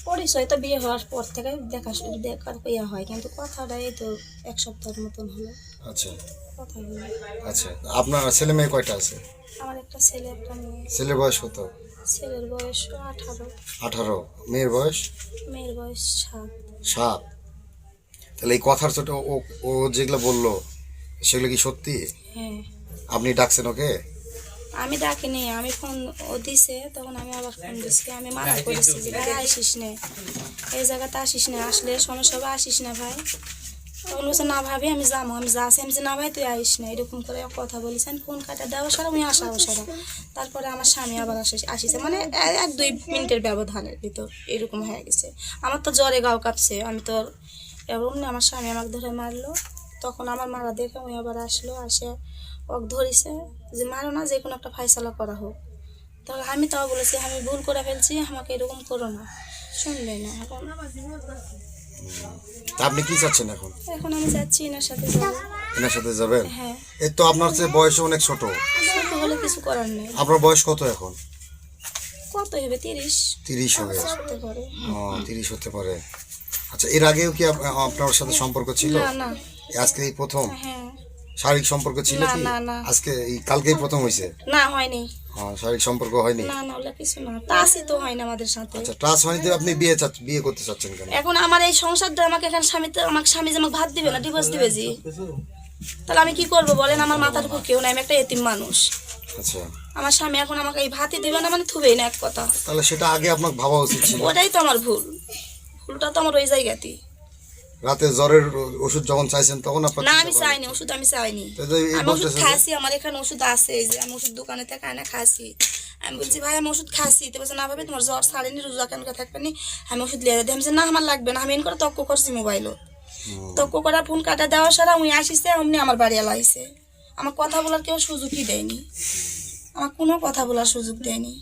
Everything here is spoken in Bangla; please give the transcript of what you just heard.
পরিচয় তো বিয়ে হওয়ার পর থেকে দেখার ইয়ে হয়, কিন্তু কথাটা এই তো 1 সপ্তাহের মতন হলো আচ্ছা কথা হলো। আচ্ছা, আপনার ছেলে মেয়ে কয়টা আছে? আমার একটা ছেলে একটা মেয়ে। ছেলের বয়স কত? ছেলের বয়স 18, 18। মেয়ের বয়স? মেয়ের বয়স 7। 7। তাহলে এই কথার ছোট ও ও যেগুলো বললো সেগুলো কি সত্যি? হ্যাঁ, আপনি ডাকছেন ওকে? আমি ডাকিনি, আমি ফোন ও দিছে, তখন আমি আবার ফোন দিছি, আমি মানা করেছি যে ভাই আসিস না, এই জায়গাতে আসিস না, আসলে সমস্যা হবে, আসিস না ভাই। তখন বলছে না ভাবি আমি যাবো, আমি যাচ্ছি, আমি যে না ভাই তুই আইস না, এরকম করে কথা বলেছেন। ফোন কাটা দেওয়া সারা আমি আসাও সারা। তারপরে আমার স্বামী আবার আসিছে, মানে 1-2 মিনিটের ব্যবধানের ভিতর এরকম হয়ে গেছে। আমার তো জ্বরে গাও কাঁপছে, আমি তো এরকম না, আমার স্বামী আমাকে ধরে মারলো। তখন আমার মারা দেখে উনি আবার আসলো, আসে ওক ধরিছে যে মারো না, যে কোনো একটা ফাইসালা করা হোক। তখন আমি তাও বলেছি আমি ভুল করে ফেলছি, আমাকে এরকম করো না, শুনলে না। এখন তা আপনি কি চাচ্ছেন এখন? এখন আমি যাচ্ছি এনার সাথে যাবো। এনার সাথে যাবেন? হ্যাঁ, এই তো আপনার চেয়ে বয়স অনেক ছোট। ছোট হলে কিছু করার নেই। আপনার বয়স কত এখন? কত হবে 30 30 হবে। হতে পারে। ও 30 হতে পারে। আচ্ছা, এর আগেও কি আপনার সাথে সম্পর্ক ছিল? না না। আজকে এই প্রথম? হ্যাঁ। শারীরিক সম্পর্ক ছিল না কি? না না। আজকে এই কালকেই প্রথম হয়েছে? না হয়নি। শারীরিক সম্পর্ক হয়নি? না না, ওগুলো কিছু না, তাসই তো হয় না আমাদের সাথে। আচ্ছা, ট্রান্স হয়নি তো আপনি বিয়ে করতে চাচ্ছেন কেন? এখন আমার এই সংসারটা আমাকে এখন আমাকে স্বামী যে আমাকে ভাত দিবে না, ডিভোর্স দিবে জি, তাহলে আমি কি করবো বলেন? আমার মাথার উপর কেউ নাই, আমি একটা এতিম মানুষ। আচ্ছা, আমার স্বামী এখন আমাকে এই ভাতই দিবে না, মানে থুবেই না, এক কথা। তাহলে সেটা আগে আপনার ভাবা উচিত ছিল। ওটাই তো আমার ভুল, ভুলটা তো আমার ওই জায়গাতেই। রাতে জ্বরের ওষুধ যখন চাইছেন তখন আপনার না আমি চাইনি ওষুধ, আমি চাইনি। আমি ওষুধ খাসি, আমার এখানে ওষুধ আছে, এই যে আমি ওষুধ দোকানে থেকে আনা খাসি। আমি বলছি ভাই আমি ওষুধ খাসি, তো বলছে না ভাবে তোমার জ্বর ছাড়েনি, রোজা কেন থাকবে নি, আমি ওষুধ লিয়ে দিই। আমি বলছি না আমার লাগবে না, আমি এন করে তক্ক করছি মোবাইলও, তক্ক করা ফোন কাটা দেওয়া সারা উনি আসিছে, অমনি আমার বাড়ি এলা আইছে। আমার কথা বলার কেউ সুযোগই দেয়নি, আমার কোনো কথা বলার সুযোগ দেয়নি।